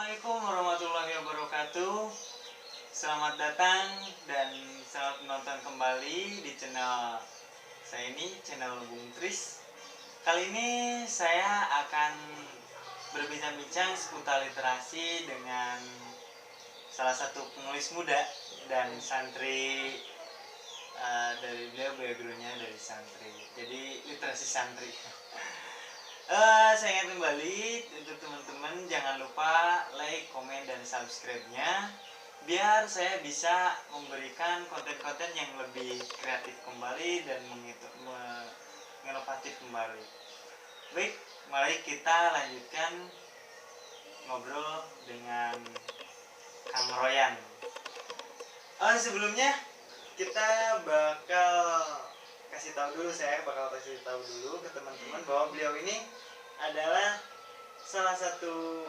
Assalamualaikum warahmatullahi wabarakatuh. Selamat datang dan selamat menonton kembali di channel saya ini, channel Bung Tris. Kali ini saya akan berbincang-bincang seputar literasi dengan salah satu penulis muda dan santri. Dari beliau backgroundnya dari santri, jadi literasi santri. Saya ingat kembali untuk teman-teman, jangan lupa like, komen, dan subscribe-nya biar saya bisa memberikan konten-konten yang lebih kreatif kembali dan inovatif kembali. Baik, mari kita lanjutkan ngobrol dengan Kang Royan. Sebelumnya kita saya bakal kasih tahu dulu ke teman-teman bahwa beliau ini adalah salah satu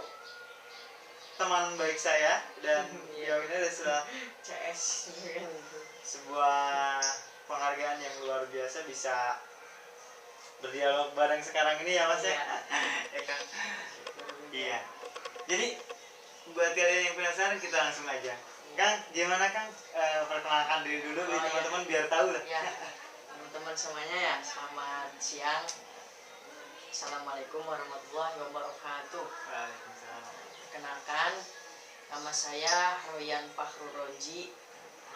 teman baik saya, dan beliau ini adalah CS, sebuah penghargaan yang luar biasa bisa berdialog bareng sekarang ini ya Mas ya. Ya kan? Iya. Jadi buat kalian yang penasaran, kita langsung aja. Kang, gimana Kang? Perkenalkan diri dulu biar teman-teman biar tahu lah. Ya, teman-teman semuanya ya, selamat siang. Assalamualaikum warahmatullahi wabarakatuh. Waalaikumsalam. Perkenalkan, nama saya Royan Fakhrul Roji,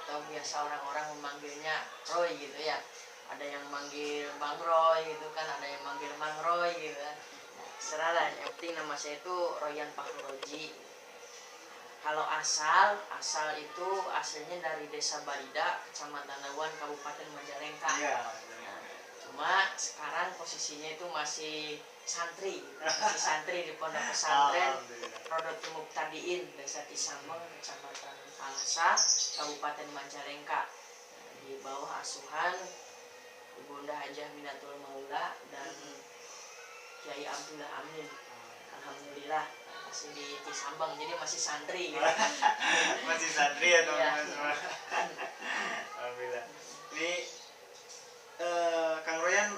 atau biasa orang-orang memanggilnya Roy gitu ya. Ada yang manggil Bang Roy gitu kan, ada yang manggil Mang Roy gitu kan. Serah lah, yang penting nama saya itu Royan Fakhrul Roji. Kalau asal itu aslinya dari Desa Barida, Kecamatan Dawan, Kabupaten Majalengka. Iya. Cuma sekarang posisinya itu masih santri di pondok pesantren Rodotul Muqtadiin, Desa Cisambeng, Kecamatan Palasa, Kabupaten Majalengka. Di bawah asuhan Ibunda Hajah Minatul Maula dan Kiai Abdullah Amin. Alhamdulillah masih di Cisambeng, jadi masih santri gitu. Masih santri ya teman-teman semua. Alhamdulillah. Ini Kang Royan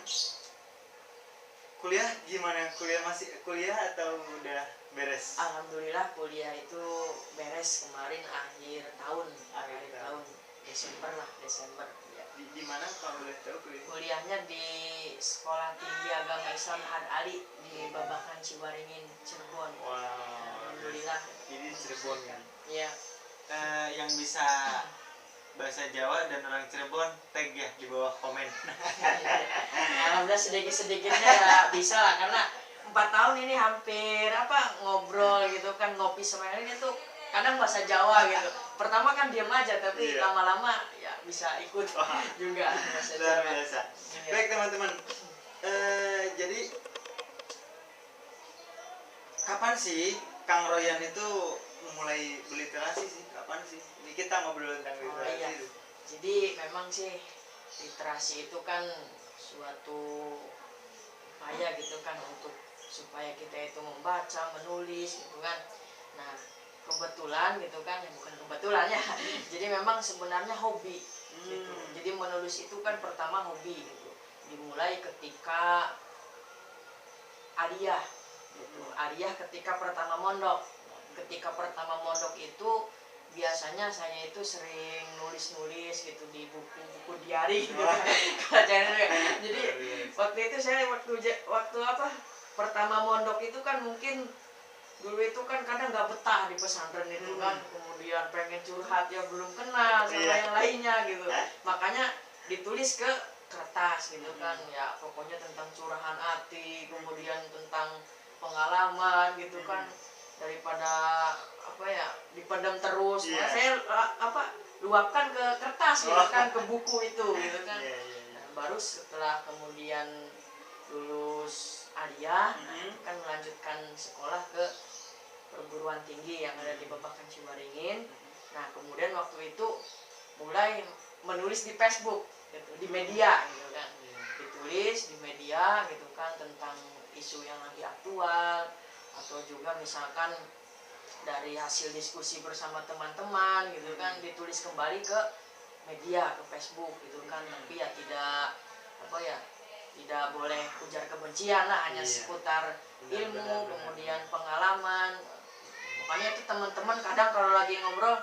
kuliah gimana? Masih kuliah atau udah beres? Alhamdulillah kuliah itu beres kemarin akhir tahun Desember ya. Di mana kalau boleh tahu kuliah? Kuliahnya di Sekolah Tinggi Agama Islam Had Ali di Babakan Ciwaringin, Cirebon. Wow. Alhamdulillah. Jadi Cirebon kan? Iya. Yang bisa bahasa Jawa dan orang Cirebon tag ya di bawah komen. Alhamdulillah sedikit-sedikitnya ya bisa lah, karena 4 tahun ini hampir ngobrol gitu kan, ngopi sama ini tuh kadang bahasa Jawa gitu. Pertama kan diam aja, tapi lama-lama ya bisa ikut juga bahasa Jawa. Luar biasa. Iya. Baik teman-teman, jadi kapan sih Kang Royan itu mulai berliterasi sih? Kapan sih? Ini kita ngobrol tentang literasi. Iya. Jadi memang sih literasi itu kan suatu upaya gitu kan untuk supaya kita itu membaca, menulis gitu kan. Nah, kebetulan gitu kan, ya bukan kebetulan ya. Jadi memang sebenarnya hobi gitu. Jadi menulis itu kan pertama hobi gitu. Dimulai ketika aliyah gitu. Aliyah ketika pertama mondok. Ketika pertama mondok itu biasanya saya itu sering nulis-nulis gitu di buku-buku diari gitu. Jadi waktu itu saya pertama mondok itu kan mungkin dulu itu kan kadang nggak betah di pesantren itu kan, kemudian pengen curhat ya belum kenal sama yang lainnya gitu, makanya ditulis ke kertas gitu kan, ya pokoknya tentang curahan hati, kemudian tentang pengalaman gitu kan, daripada dipendam terus, saya luapkan ke kertas gitu kan, ke buku itu gitu kan. Nah, baru setelah kemudian lulus aliyah, kan melanjutkan sekolah ke perguruan tinggi yang ada di Babakan Ciwaringin. Nah, kemudian waktu itu mulai menulis di Facebook gitu, di media gitu kan. Ditulis di media gitu kan tentang isu yang lagi aktual, atau juga misalkan dari hasil diskusi bersama teman-teman gitu kan, ditulis kembali ke media, ke Facebook gitu kan. Tapi ya tidak boleh ujar kebencian lah, hanya seputar ilmu, kemudian pengalaman, makanya itu teman-teman kadang kalau lagi ngobrol,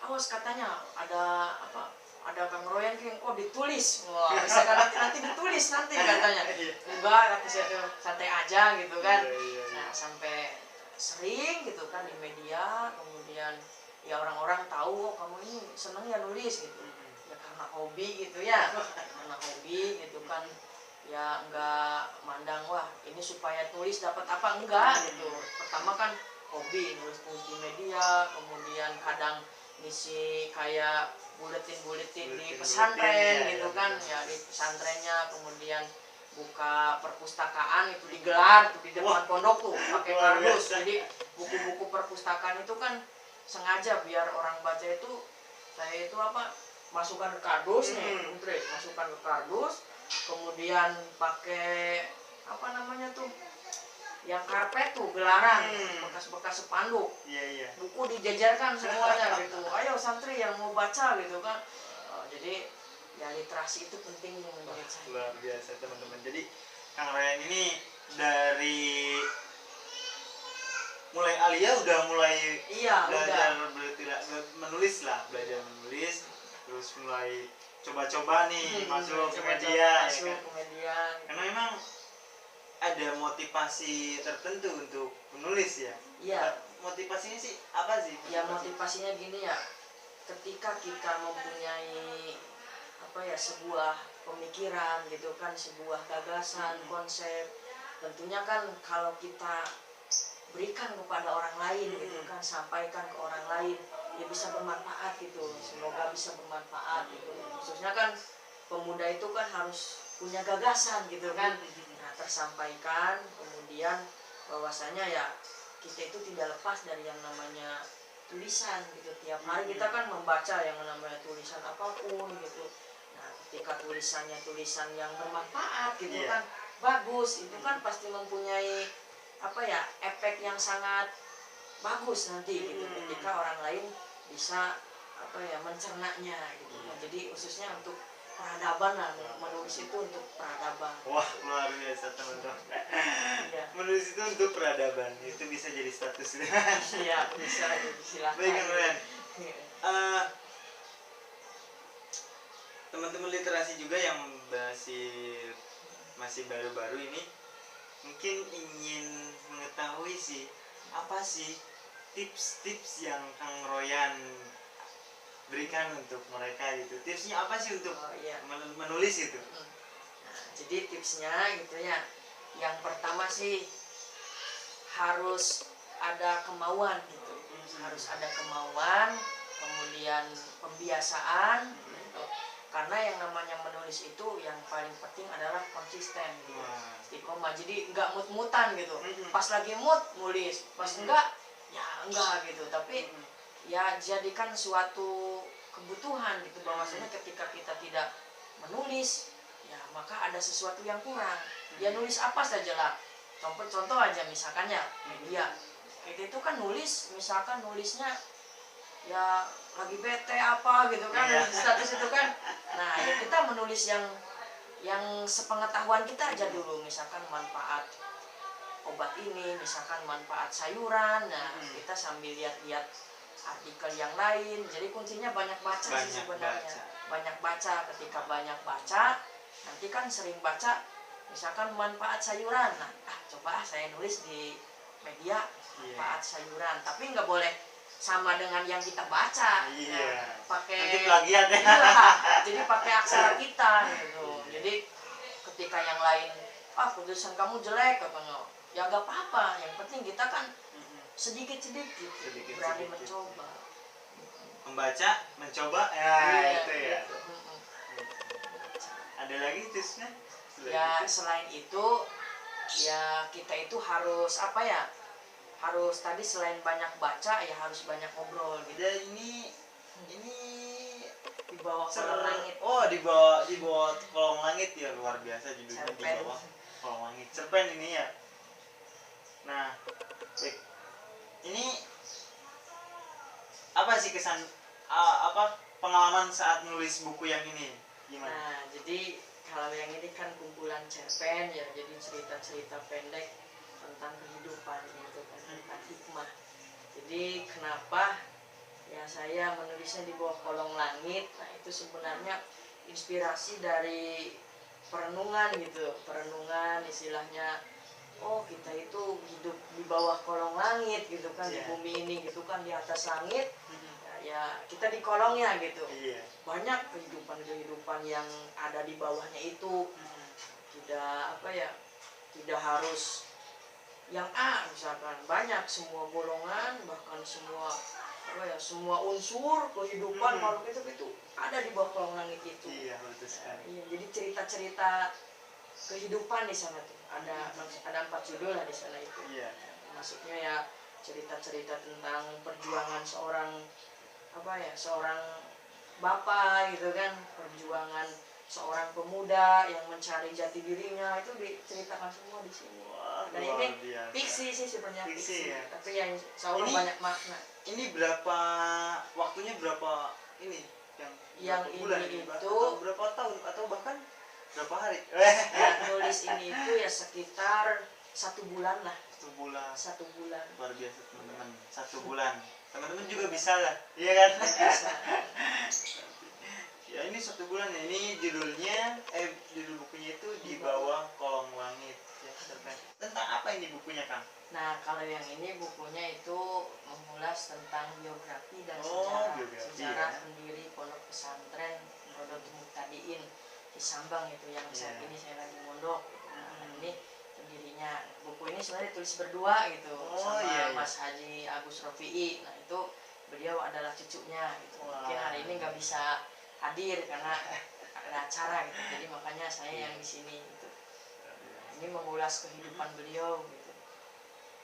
awas katanya ada apa, ada Kang Royan kok ditulis, wah misalkan nanti ditulis nanti katanya, enggak kata saya tuh santai aja gitu kan. Nah sampai sering gitu kan di media, kemudian ya orang-orang tahu, oh, kamu ini seneng ya nulis gitu, ya karena hobi gitu ya, karena hobi gitu kan, ya enggak mandang wah ini supaya tulis dapat apa, enggak gitu. Pertama kan hobi nulis di media, kemudian kadang ngisi kayak buletin di pesantren gitu kan ya, di pesantrennya, kemudian buka perpustakaan itu digelar tuh di depan pondok tuh pakai kardus. Jadi buku-buku perpustakaan itu kan sengaja biar orang baca itu, saya itu apa, masukkan ke kardus nih, masukkan ke kardus, kemudian pakai apa namanya tuh yang karpet tuh, gelaran bekas-bekas spanduk, buku dijajarkan semuanya gitu, ayo santri yang mau baca gitu kan. Jadi ya literasi itu penting menurut saya. Luar biasa teman-teman. Jadi Kang Royan ini dari mulai alia udah mulai belajar menulis lah, belajar menulis, terus mulai coba-coba nih masuk ke media, ya kan? Karena memang ada motivasi tertentu untuk menulis ya. Iya. Motivasinya sih apa sih? Ya motivasinya gini ya, ketika kita mempunyai apa ya, sebuah pemikiran gitu kan, sebuah gagasan, konsep, tentunya kan kalau kita berikan kepada orang lain gitu kan, sampaikan ke orang lain, ya bisa bermanfaat gitu, semoga bisa bermanfaat gitu. Khususnya kan pemuda itu kan harus punya gagasan gitu kan, nah tersampaikan, kemudian bahwasanya ya kita itu tidak lepas dari yang namanya tulisan gitu. Tiap hari kita kan membaca yang namanya tulisan apapun gitu. Nah ketika tulisannya tulisan yang bermanfaat gitu kan, bagus, itu kan pasti mempunyai apa ya, efek yang sangat bagus nanti gitu ketika orang lain bisa apa ya, mencernanya gitu. Nah, jadi khususnya untuk peradaban lah, menulis itu untuk peradaban. Wah luar biasa teman-teman. Menulis itu untuk peradaban, itu bisa jadi status. Iya bisa, silahkan. Baik Kang Royan. Teman-teman literasi juga yang masih baru-baru ini mungkin ingin mengetahui sih, apa sih tips-tips yang Kang Royan berikan untuk mereka gitu. Tipsnya apa sih untuk menulis itu? Nah, jadi tipsnya gitu ya, yang pertama sih harus ada kemauan gitu, harus ada kemauan, kemudian pembiasaan gitu. Karena yang namanya menulis itu yang paling penting adalah konsisten gitu, istiqomah. Jadi nggak mut-mutan gitu, pas lagi mood nulis, pas enggak ya enggak gitu. Tapi ya jadikan suatu kebutuhan gitu, bahwasanya ketika kita tidak menulis ya maka ada sesuatu yang kurang. Ya nulis apa saja lah, contoh aja misalkan ya media, kita itu kan nulis, misalkan nulisnya ya lagi bete apa gitu kan, status itu kan. Nah ya kita menulis yang sepengetahuan kita aja dulu, misalkan manfaat obat ini, misalkan manfaat sayuran. Nah kita sambil lihat-lihat artikel yang lain. Jadi kuncinya banyak baca sih sebenarnya. Banyak baca. Ketika banyak baca, nanti kan sering baca misalkan manfaat sayuran, nah coba saya nulis di media manfaat sayuran, tapi nggak boleh sama dengan yang kita baca. Pakai nanti plagiat ya. Jadi pakai aksara kita gitu. Jadi ketika yang lain, tulisan kamu jelek katanya, ya nggak apa-apa, yang penting kita kan sedikit-sedikit berani mencoba. Membaca, mencoba, itu ya. Gitu. Ada lagi tipsnya? Selain itu ya kita itu harus apa ya, harus tadi selain banyak baca ya harus banyak ngobrol gitu. Dan ini di bawah kolong langit. Oh, di bawah kolong langit ya, luar biasa judulnya. Cerpen. Di bawah kolong langit, cerpen ini ya. Nah, baik. Ini apa sih kesan pengalaman saat menulis buku yang ini? Gimana? Nah, jadi kalau yang ini kan kumpulan cerpen ya, jadi cerita-cerita pendek tentang kehidupan gitu kan, tentang hikmah. Jadi Jadi kenapa ya saya menulisnya di bawah kolong langit? Nah itu sebenarnya inspirasi dari perenungan gitu, perenungan istilahnya. Oh kita itu hidup di bawah kolong langit gitu kan, di bumi ini gitu kan, di atas langit ya kita di kolongnya gitu. Banyak kehidupan yang ada di bawahnya itu. Tidak apa ya, tidak harus yang A misalkan, banyak semua golongan, bahkan semua apa ya, semua unsur kehidupan makhluk itu ada di bawah kolong langit itu. Iya, betul sekali. Iya, jadi cerita-cerita kehidupan di sana tuh ada 4 judul lah di sana itu. Iya. Maksudnya ya cerita-cerita tentang perjuangan seorang apa ya, seorang bapak gitu kan, perjuangan seorang pemuda yang mencari jati dirinya, itu diceritakan semua di sini. Dan ini fiksi sih sebenarnya, fiksi ya. Tapi ya insya Allah banyak makna. Ini berapa waktunya, berapa ini yang bulan ini itu atau berapa tahun atau bahkan berapa hari? Ya, nulis ini itu ya sekitar 1 bulan lah. 1 bulan. 1 bulan. Luar biasa teman-teman. 1 bulan. Teman-teman juga bisa lah, iya kan? Bisa. Ya ini 1 bulan ya. Ini judulnya, judul bukunya itu Di Bawah Kolong Langit. Ya, tentang apa ini bukunya, Kang? Nah kalau yang ini bukunya itu mengulas tentang biografi dan sejarah pendiri pondok pesantren Rodotul Muqtadiin di Sambang itu yang saat ini saya lagi mondok. Nah ini pendirinya. Buku ini sebenarnya ditulis berdua gitu sama Mas Haji Agus Rofi'i. Nah itu beliau adalah cucunya gitu. Mungkin hari ini nggak bisa hadir karena ada acara gitu. Jadi makanya saya yang di sini gitu. Ini mengulas kehidupan beliau gitu.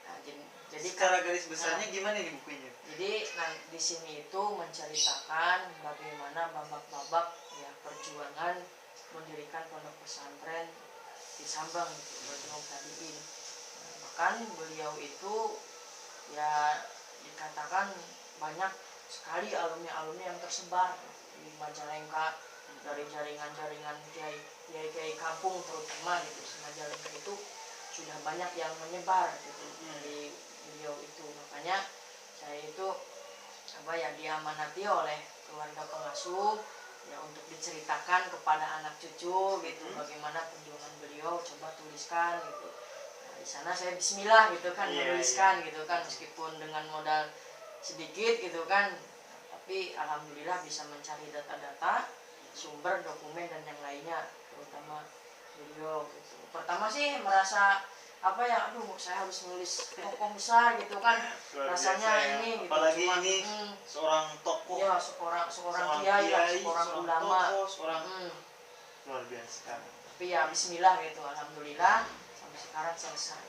Nah, jadi secara garis besarnya gimana nih bukunya? Jadi di sini itu menceritakan bagaimana babak-babak ya perjuangan mendirikan pondok pesantren di Sambang gitu, Rodotul Muqtadiin. Nah, bahkan beliau itu ya dikatakan banyak sekali alumni-alumni yang tersebar di Majalengka, dari jaringan-jaringan kiai-kiai kampung terutama gitu. Majalengka itu sudah banyak yang menyebar gitu dari beliau itu. Makanya saya itu apa ya, diamanati oleh keluarga pengasuh ya untuk diceritakan kepada anak cucu gitu bagaimana perjuangan beliau, coba tuliskan gitu. Nah, di sana saya bismillah gitu kan menuliskan gitu kan, meskipun dengan modal sedikit gitu kan, tapi alhamdulillah bisa mencari data-data, sumber, dokumen dan yang lainnya, terutama beliau gitu. Pertama sih merasa apa ya, aduh saya harus nulis tokoh besar gitu kan, rasanya ini gitu. Apalagi ini seorang tokoh ya, seorang kiai lah, seorang ulama, luar biasa. tapi ya bismillah gitu, alhamdulillah sampai sekarang selesai.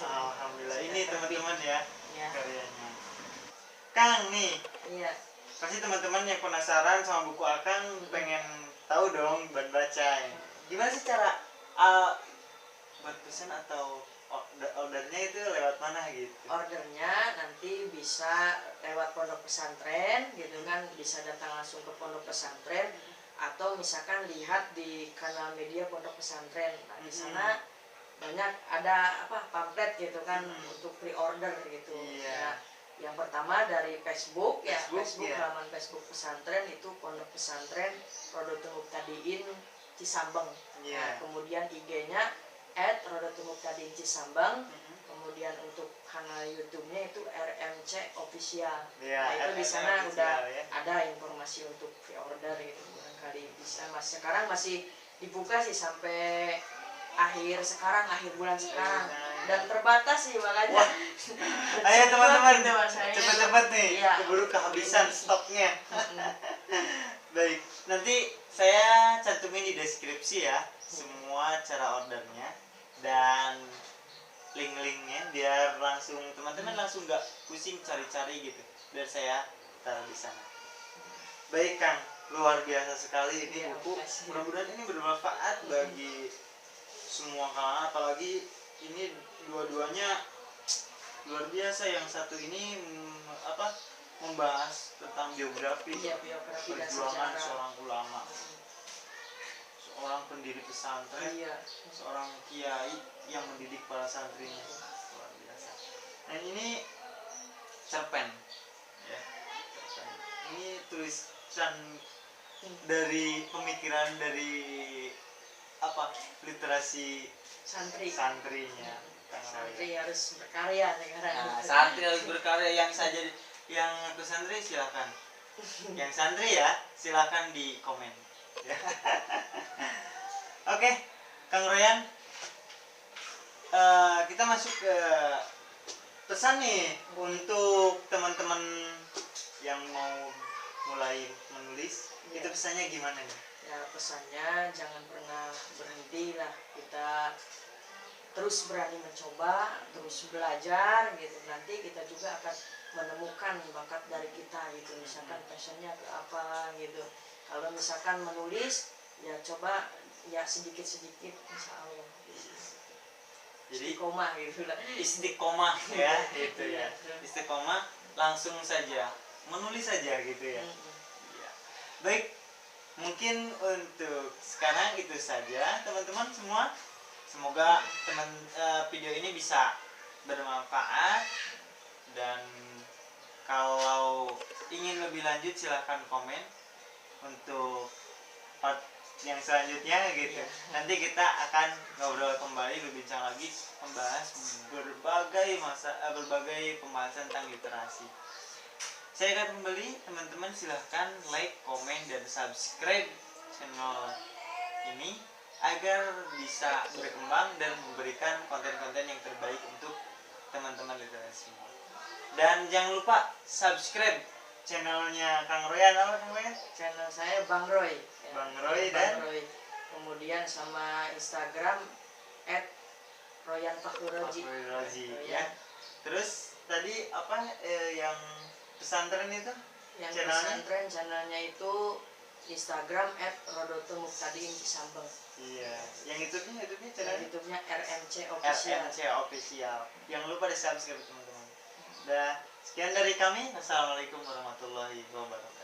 Alhamdulillah. Ini teman-teman ya karyanya Kang nih. Iya, pasti teman-teman yang penasaran sama buku Akang pengen tahu dong buat baca. Gimana sih cara buat pesan atau ordernya itu lewat mana gitu? Ordernya nanti bisa lewat pondok pesantren gitu kan, bisa datang langsung ke pondok pesantren atau misalkan lihat di kanal media pondok pesantren. Nah di sana banyak ada apa, pamflet gitu kan untuk pre-order gitu. Ya, yang pertama dari Facebook ya, Facebook halaman Facebook pesantren itu pondok pesantren Rodotul Muqtadiin Cisambang. Nah, kemudian IG-nya @Rodotul-Muqtadiin Cisambang. Kemudian untuk kanal YouTube-nya itu RMC Official. Nah, itu di sana udah ada informasi untuk pre-order gitu. Barangkali bisa, sekarang masih dibuka sih sampai akhir bulan sekarang. Dan terbatas sih makanya. Ayo teman-teman, cepet-cepet nih, keburu kehabisan stoknya. Baik, nanti saya cantumin di deskripsi ya semua cara ordernya dan link-linknya, biar langsung teman-teman langsung nggak pusing cari-cari gitu, biar saya taruh di sana. Baik Kang, luar biasa sekali ini buku. Mudah-mudahan ini bermanfaat bagi semua kalangan, apalagi ini dua-duanya luar biasa. Yang satu ini membahas tentang biografi perjuangan seorang ulama, seorang pendiri pesantren, seorang kiai yang mendidik para santrinya. Luar biasa. Dan ini cerpen. Ya, cerpen. Ini tulisan dari pemikiran dari apa literasi santrinya. Santri harus berkarya sekarang. Nah, santri harus berkarya. Yang ke santri silakan. Yang santri ya silakan di komen. Ya. Oke, Kang Royan, kita masuk ke pesan nih untuk teman-teman yang mau mulai menulis. Ya. Itu pesannya gimana nih? Ya pesannya jangan pernah berhenti lah, kita terus berani mencoba, terus belajar gitu. Nanti kita juga akan menemukan bakat dari kita gitu. Misalkan passionnya ke apa gitu. Kalau misalkan menulis, ya coba ya sedikit-sedikit insya Allah. Jadi Istiqomah gitu lah. istiqomah ya gitu ya. Istiqomah langsung saja menulis saja gitu ya. Ya. Baik, mungkin untuk sekarang itu saja teman-teman semua. Semoga video ini bisa bermanfaat, dan kalau ingin lebih lanjut silahkan komen untuk part yang selanjutnya gitu. Nanti kita akan ngobrol kembali, berbincang lagi, membahas berbagai pembahasan tentang literasi. Saya akan kembali, teman-teman silahkan like, komen, dan subscribe channel ini agar bisa berkembang dan memberikan konten-konten yang terbaik untuk teman-teman literasi semua. Dan jangan lupa subscribe channelnya Kang Royan. Apa Kang Royan? Channel saya Bang Roy. Ya. Bang Roy dan Roy. Kemudian sama Instagram @royanfakhruroji. Ya. Terus tadi apa yang pesantren itu? Yang channelnya? pesantren channelnya itu Instagram @rodotomuktadiin Cisambeng. Iya. Yang YouTube-nya Channel channelnya? YouTube-nya RMC Official. RMC Official. Jangan lupa di subscribe teman-teman. Sekian dari kami. Assalamualaikum warahmatullahi wabarakatuh.